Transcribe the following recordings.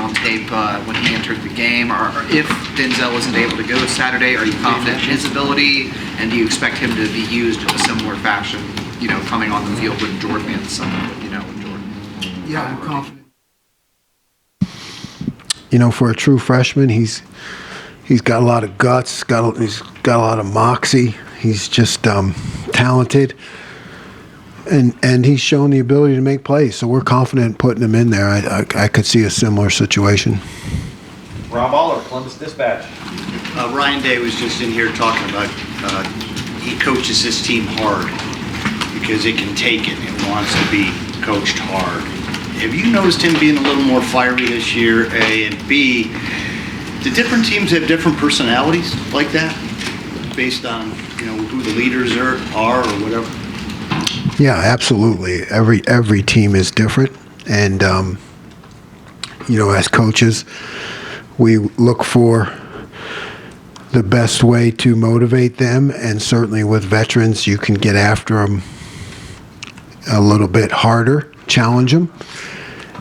on tape when he entered the game. Or if Denzel isn't able to go Saturday, are you confident in his ability? And do you expect him to be used in a similar fashion, coming on the field with Jordan and some, with Jordan? Yeah, I'm confident. For a true freshman, he's got a lot of guts. He's got a lot of moxie. He's just talented, and he's shown the ability to make plays. So we're confident in putting him in there. I could see a similar situation. Rob Aller, Columbus Dispatch. Ryan Day was just in here talking about he coaches his team hard because it can take it and wants to be coached hard. Have you noticed him being a little more fiery this year, A, and B, do different teams have different personalities like that based on, who the leaders are or whatever? Yeah, absolutely. Every team is different. And, as coaches, we look for the best way to motivate them. And certainly with veterans, you can get after them a little bit harder, challenge them.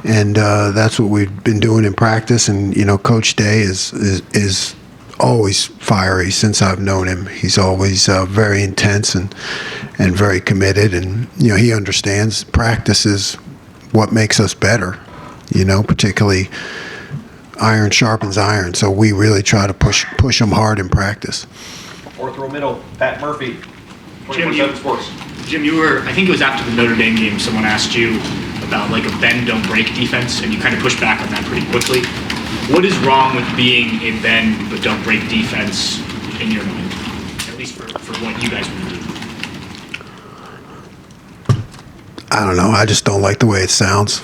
And that's what we've been doing in practice. And, Coach Day is always fiery since I've known him. He's always very intense and very committed. And, he understands practice is what makes us better, particularly iron sharpens iron. So we really try to push them hard in practice. Fourth row middle, Pat Murphy, 24/7 Sports. Jim, I think it was after the Notre Dame game, someone asked you about like a bend, don't break defense, and you kind of pushed back on that pretty quickly. What is wrong with being a bend but don't break defense in your mind, at least for what you guys want to do? I don't know. I just don't like the way it sounds.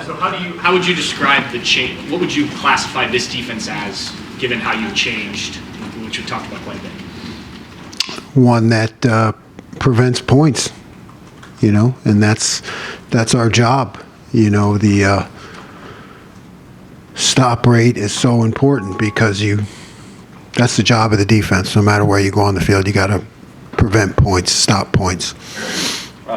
So how would you describe the change? What would you classify this defense as, given how you've changed, which we talked about quite a bit? One that prevents points, and that's our job. The stop rate is so important because that's the job of the defense. No matter where you go on the field, you got to prevent points, stop points.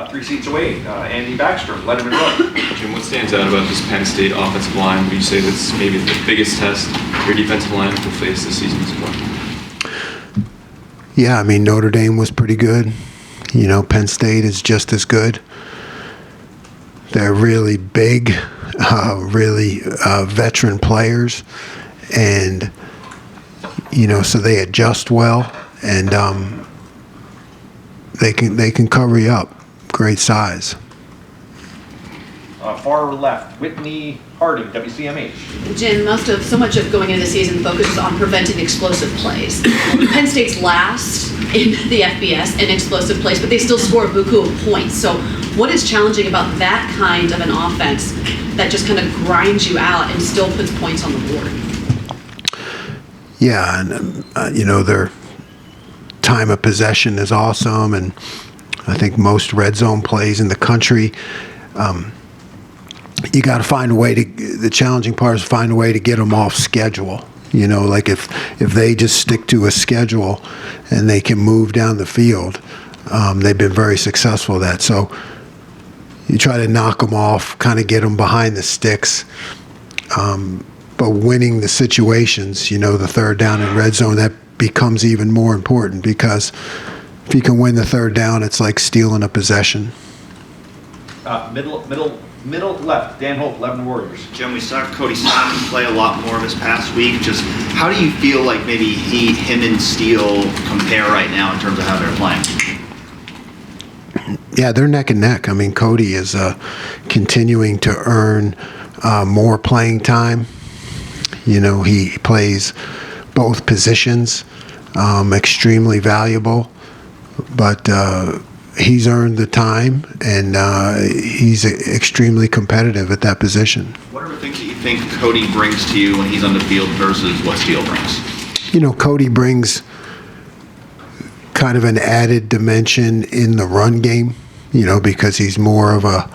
3 seats away, Andy Backstrom, Letterman Road. Jim, what stands out about this Penn State offensive line? Would you say that's maybe the biggest test your defensive line will face this season so far? Yeah, Notre Dame was pretty good. Penn State is just as good. They're really big, really veteran players, and so they adjust well, and they can cover you up. Great size. Far left, Whitney Harding, WCMH. Jim, so much of going into the season focuses on preventing explosive plays. Penn State's last in the FBS in explosive plays, but they still score a buku of points. So what is challenging about that kind of an offense that just kind of grinds you out and still puts points on the board? Yeah, and their time of possession is awesome, and I think most red zone plays in the country. You got to find a way the challenging part is find a way to get them off schedule. Like if they just stick to a schedule and they can move down the field, they've been very successful at that. So you try to knock them off, kind of get them behind the sticks. But winning the situations, the third down and red zone, that becomes even more important because if you can win the third down, it's like stealing a possession. Middle left, Dan Hope, Lebanon Warriors. Jim, we saw Cody Simon play a lot more this past week. Just how do you feel like maybe him and Steele compare right now in terms of how they're playing? Yeah, they're neck and neck. Cody is continuing to earn more playing time. He plays both positions, extremely valuable, but he's earned the time, and he's extremely competitive at that position. What are the things that you think Cody brings to you when he's on the field versus what Steele brings? Cody brings kind of an added dimension in the run game, because he's more of a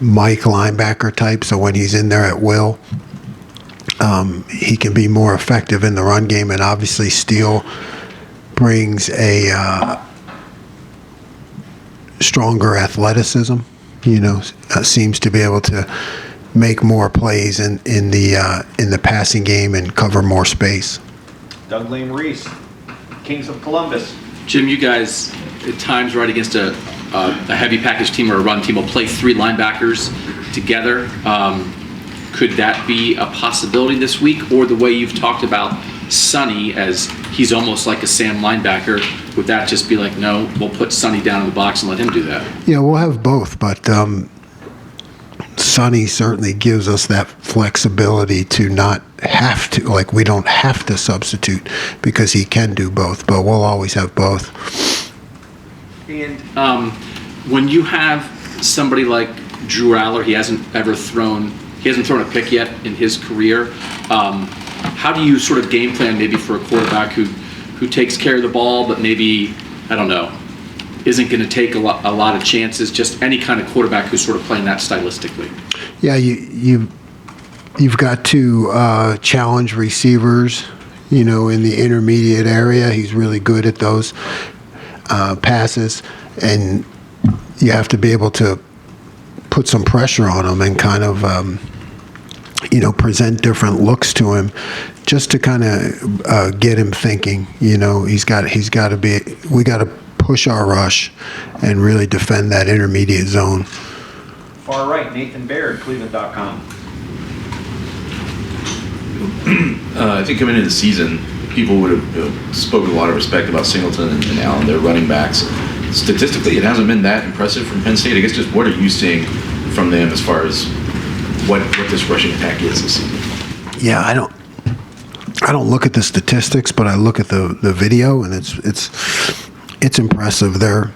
Mike linebacker type. So when he's in there at will, he can be more effective in the run game. And obviously Steele brings a stronger athleticism, seems to be able to make more plays in the passing game and cover more space. Doug Lane Reese, Kings of Columbus. Jim, you guys at times right against a heavy package team or a run team will play three linebackers together. Could that be a possibility this week? Or the way you've talked about Sonny as he's almost like a Sam linebacker, would that just be like, no, we'll put Sonny down in the box and let him do that? Yeah, we'll have both, but Sonny certainly gives us that flexibility to not have to, like we don't have to substitute because he can do both, but we'll always have both. And When you have somebody like Drew Aller, he hasn't thrown a pick yet in his career. How do you sort of game plan maybe for a quarterback who takes care of the ball, but maybe, I don't know, isn't going to take a lot of chances, just any kind of quarterback who's sort of playing that stylistically? Yeah, you've got to challenge receivers, in the intermediate area. He's really good at those passes, and you have to be able to put some pressure on him and kind of present different looks to him just to kind of get him thinking. We got to push our rush and really defend that intermediate zone. far right, Nathan Baird, Cleveland.com. I think coming into the season, people would have spoken a lot of respect about Singleton and Allen, their running backs. Statistically, it hasn't been that impressive from Penn State. I guess just what are you seeing from them as far as what this rushing attack is this season? Yeah, I don't look at the statistics, but I look at the video, and it's impressive. They're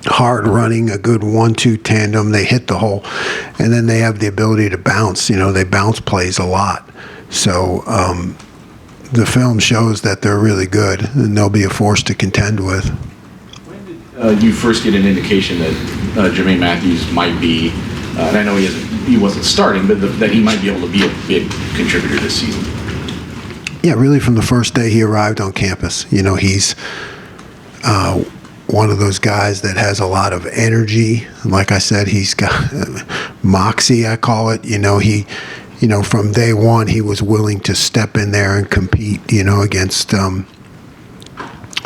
hard running, a good 1-2 tandem. They hit the hole, and then they have the ability to bounce. They bounce plays a lot. So the film shows that they're really good, and they'll be a force to contend with. When did you first get an indication that Jermaine Matthews might be, and I know he wasn't starting, but that he might be able to be a big contributor this season? Yeah, really from the first day he arrived on campus. He's one of those guys that has a lot of energy. Like I said, he's got moxie, I call it. From day one, he was willing to step in there and compete, against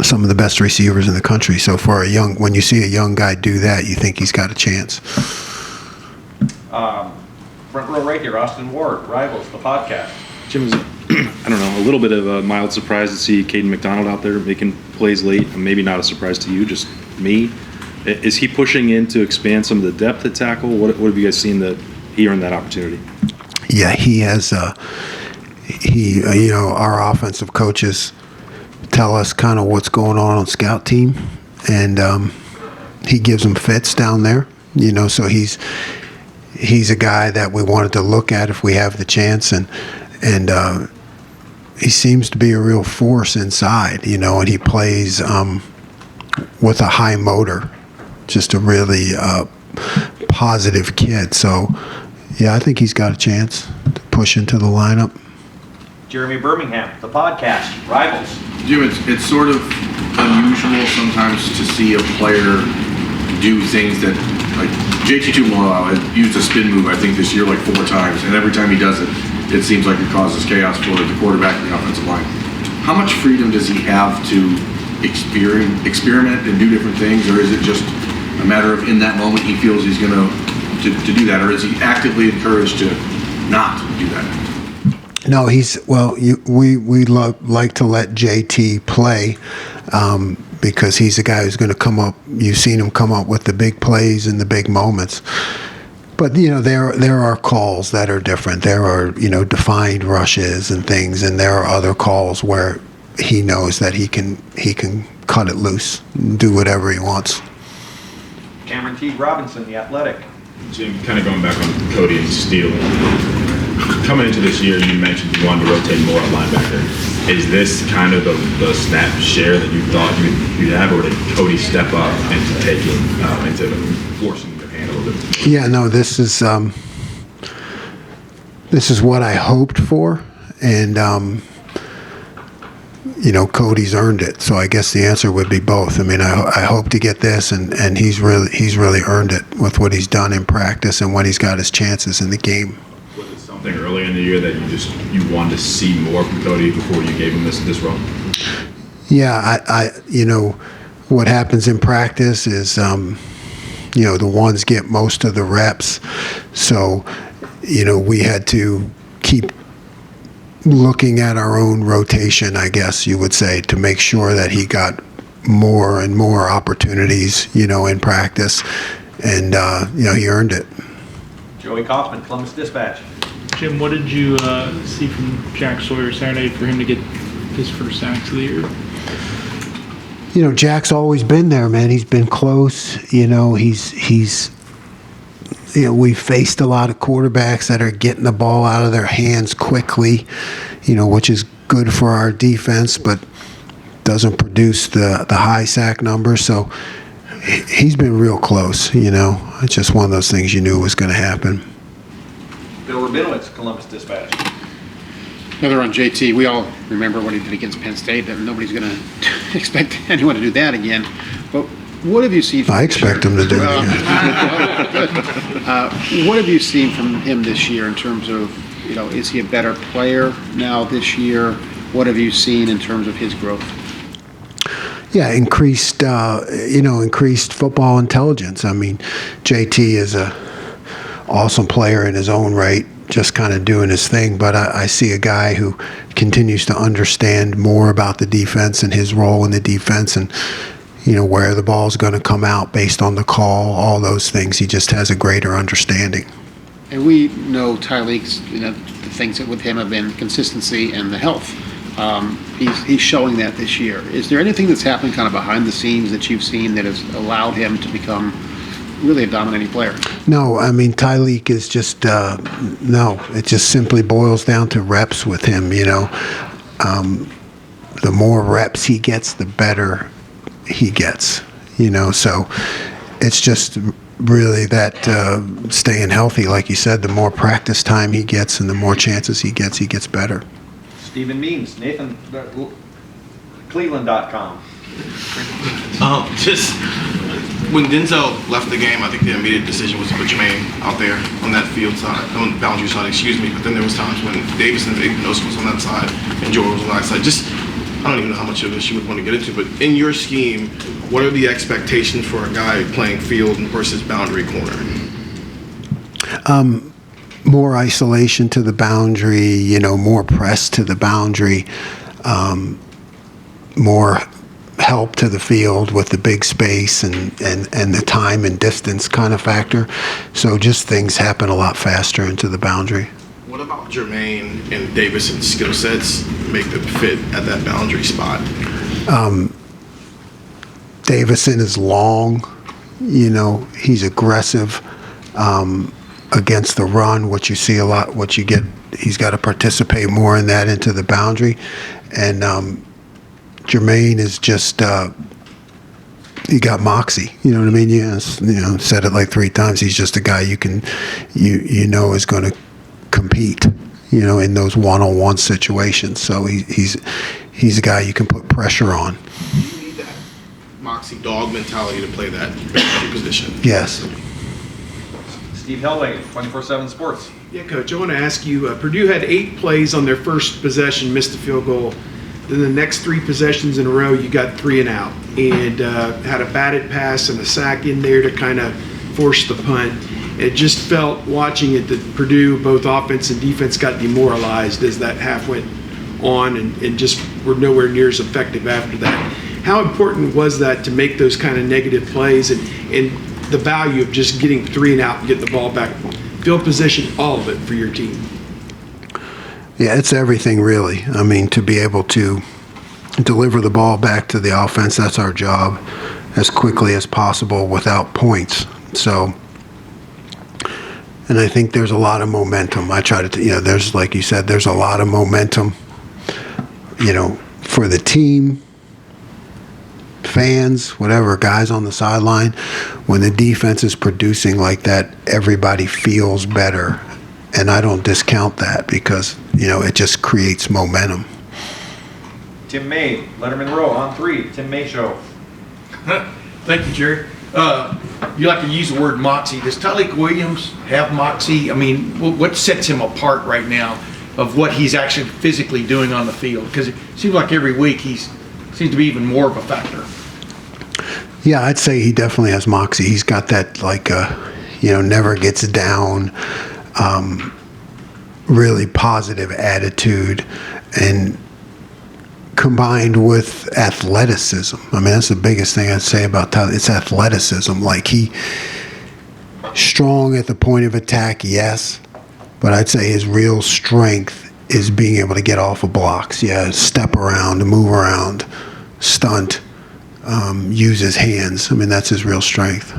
some of the best receivers in the country. So when you see a young guy do that, you think he's got a chance. Front row right here, Austin Ward, Rivals, the podcast. Jim, I don't know, a little bit of a mild surprise to see Caden McDonald out there making plays late, and maybe not a surprise to you, just me. Is he pushing in to expand some of the depth at tackle? What have you guys seen that he earned that opportunity? Yeah, he has. Our offensive coaches tell us kind of what's going on scout team, and he gives them fits down there. So he's a guy that we wanted to look at if we have the chance, and he seems to be a real force inside, and he plays with a high motor, just a really positive kid. So, yeah, I think he's got a chance to push into the lineup. Jeremy Birmingham, the podcast, Rivals. Jim, it's sort of unusual sometimes to see a player do things that, like JT Tuimoloau has used a spin move, I think, this year like 4 times, and every time he does it, it seems like it causes chaos for the quarterback and the offensive line. How much freedom does he have to experiment and do different things, or is it just a matter of in that moment he feels he's going to do that, or is he actively encouraged to not do that? No, we like to let JT play because he's the guy who's going to come up. You've seen him come up with the big plays and the big moments. But there are calls that are different. There are defined rushes and things, and there are other calls where he knows that he can cut it loose and do whatever he wants. Cameron T. Robinson, The Athletic. Jim, kind of going back on Cody and Steele. Coming into this year, you mentioned you wanted to rotate more at linebacker. Is this kind of the snap share that you thought you'd have, or did Cody step up into taking, into forcing your hand a little bit? Yeah, no, this is what I hoped for, and Cody's earned it. So I guess the answer would be both. I mean, I hope to get this, and he's really earned it with what he's done in practice and when he's got his chances in the game. Was it something early in the year that you wanted to see more from Cody before you gave him this role? Yeah, what happens in practice is, the ones get most of the reps. So, we had to keep looking at our own rotation, I guess you would say, to make sure that he got more and more opportunities, in practice. And, he earned it. Joey Kaufman, Columbus Dispatch. Jim, what did you see from Jack Sawyer Saturday for him to get his first sacks of the year? Jack's always been there, man. He's been close. He's we've faced a lot of quarterbacks that are getting the ball out of their hands quickly, which is good for our defense, but doesn't produce the high sack numbers. So he's been real close, It's just one of those things you knew was going to happen. Bill Rabinowitz, Columbus Dispatch. Another on JT. We all remember what he did against Penn State, and nobody's going to expect anyone to do that again. But what have you seen from I expect him to do it again. What have you seen from him this year in terms of, is he a better player now this year? What have you seen in terms of his growth? Yeah, increased football intelligence. I mean, JT is a awesome player in his own right, just kind of doing his thing, but I see a guy who continues to understand more about the defense and his role in the defense and, where the ball's going to come out based on the call, all those things. He just has a greater understanding. And we know Tyreek's, the things that with him have been consistency and the health. He's showing that this year. Is there anything that's happening kind of behind the scenes that you've seen that has allowed him to become really a dominating player? No, I mean, Tyreek is just, no. It just simply boils down to reps with him, The more reps he gets, the better he gets, So it's just really that staying healthy, like you said, the more practice time he gets and the more chances he gets better. Stephen Means, Nathan, Cleveland.com. Just when Denzel left the game, I think the immediate decision was to put Jermaine out there on that field side, on the boundary side, But then there was times when Davis and Ignos was on that side and George was on that side. Just, I don't even know how much of this you would want to get into, but in your scheme, what are the expectations for a guy playing field versus boundary corner? More isolation to the boundary, more press to the boundary, more help to the field with the big space and the time and distance kind of factor. So just things happen a lot faster into the boundary. What about Jermaine and Davison's skill sets make them fit at that boundary spot? Davison is long, he's aggressive against the run, what you see a lot, what you get, he's got to participate more in that into the boundary. And Jermaine is just, he got moxie, you know what I mean? Said it like 3 times. He's just a guy you is going to compete, in those one-on-one situations. So he's a guy you can put pressure on. You need that moxie dog mentality to play that position. Yes. Steve Hellway, 24/7 Sports. Yeah, Coach, I want to ask you, Purdue had 8 plays on their first possession, missed the field goal. Then the next 3 possessions in a row, you got 3 and out, and had a batted pass and a sack in there to kind of force the punt. It just felt, watching it, that Purdue, both offense and defense, got demoralized as that half went on and just were nowhere near as effective after that. How important was that to make those kind of negative plays and the value of just getting 3 and out and getting the ball back? Field position, all of it for your team. Yeah, it's everything, really. I mean, to be able to deliver the ball back to the offense, that's our job, as quickly as possible without points. So, and I think there's a lot of momentum. I try to, there's, like you said, there's a lot of momentum, for the team, fans, whatever, guys on the sideline. When the defense is producing like that, everybody feels better. And I don't discount that because, it just creates momentum. Tim May, Letterman Row on 3, Tim May Show. Thank you, Jerry. You like to use the word moxie. Does Tyleek Williams have moxie? I mean, what sets him apart right now of what he's actually physically doing on the field? Because it seems like every week he seems to be even more of a factor. Yeah, I'd say he definitely has moxie. He's got that, like, never gets down, really positive attitude, and combined with athleticism. I mean, that's the biggest thing I'd say about Tyler. It's athleticism. Like, he strong at the point of attack, yes, but I'd say his real strength is being able to get off of blocks. Yeah, step around, move around, stunt, use his hands. I mean, that's his real strength.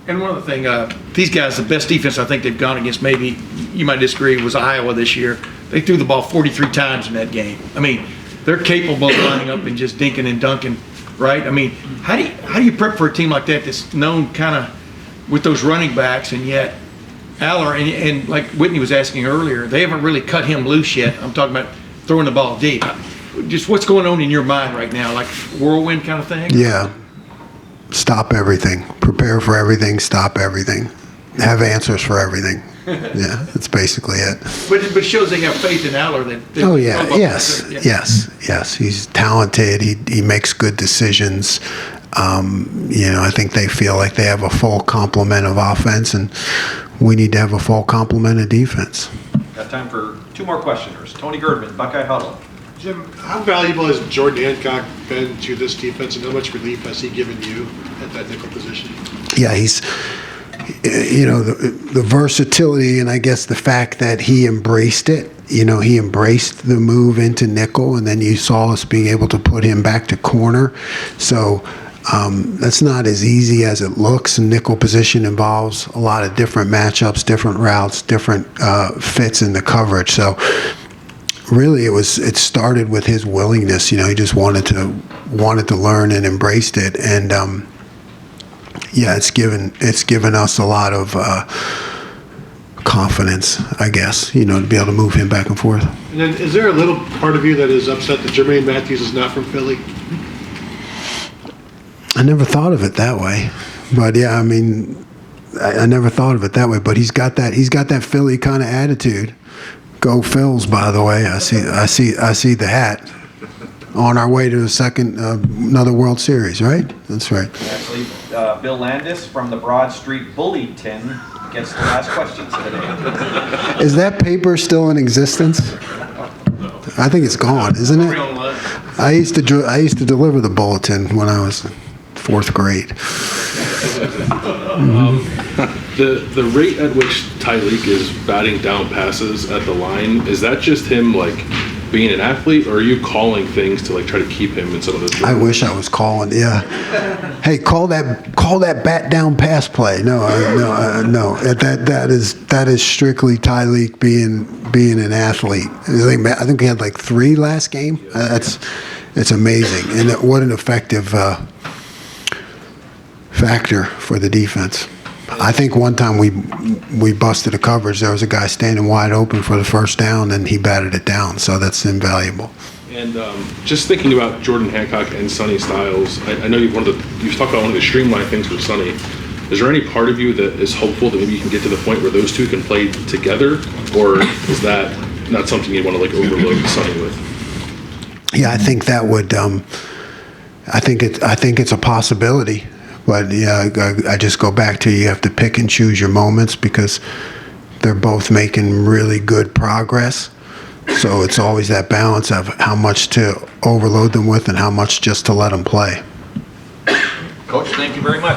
And one other thing, these guys, the best defense I think they've gone against, maybe you might disagree, was Iowa this year. They threw the ball 43 times in that game. I mean, they're capable of lining up and just dinking and dunking, right? I mean, how do you prep for a team like that that's known kind of with those running backs, and yet Aller, and like Whitney was asking earlier, they haven't really cut him loose yet. I'm talking about throwing the ball deep. Just what's going on in your mind right now, like whirlwind kind of thing? Yeah. Stop everything. Prepare for everything. Stop everything. Have answers for everything. Yeah, that's basically it. But it shows they have faith in Aller. Oh, yeah. Yes. He's talented. He makes good decisions. I think they feel like they have a full complement of offense, and we need to have a full complement of defense. Got time for 2 more questioners. Tony Girdman, Buckeye Huddle. Jim, how valuable has Jordan Hancock been to this defense, and how much relief has he given you at that nickel position? Yeah, he's, the versatility, and I guess the fact that he embraced it. He embraced the move into nickel, and then you saw us being able to put him back to corner. So that's not as easy as it looks. Nickel position involves a lot of different matchups, different routes, different fits in the coverage. So really, it started with his willingness. He just wanted to learn and embraced it, and it's given us a lot of confidence, I guess. To be able to move him back and forth. And then, is there a little part of you that is upset that Jermaine Matthews is not from Philly? I never thought of it that way, but yeah, I mean, I never thought of it that way. But he's got that Philly kind of attitude. Go Phils, by the way. I see the hat. On our way to the second, another World Series, right? That's right. Actually, Bill Landis from the Broad Street Bulletin gets the last questions of the day. Is that paper still in existence? I think it's gone, isn't it? I used to deliver the Bulletin when I was 4th grade. The rate at which Tyleek is batting down passes at the line, is that just him like being an athlete, or are you calling things to like try to keep him in some of those? I wish I was calling. Yeah. Hey, call that bat down pass play. No. That is strictly Tyleek being an athlete. I think he had like 3 last game. It's amazing, and what an effective factor for the defense. I think one time we busted a coverage. There was a guy standing wide open for the first down, and he batted it down. So that's invaluable. And just thinking about Jordan Hancock and Sonny Styles, I know you've talked about one of the streamlined things with Sonny. Is there any part of you that is hopeful that maybe you can get to the point where those two can play together, or is that not something you want to like overload Sonny with? Yeah, I think that would. I think it's a possibility. But yeah, I just go back to you have to pick and choose your moments because they're both making really good progress. So it's always that balance of how much to overload them with and how much just to let them play. Coach, thank you very much.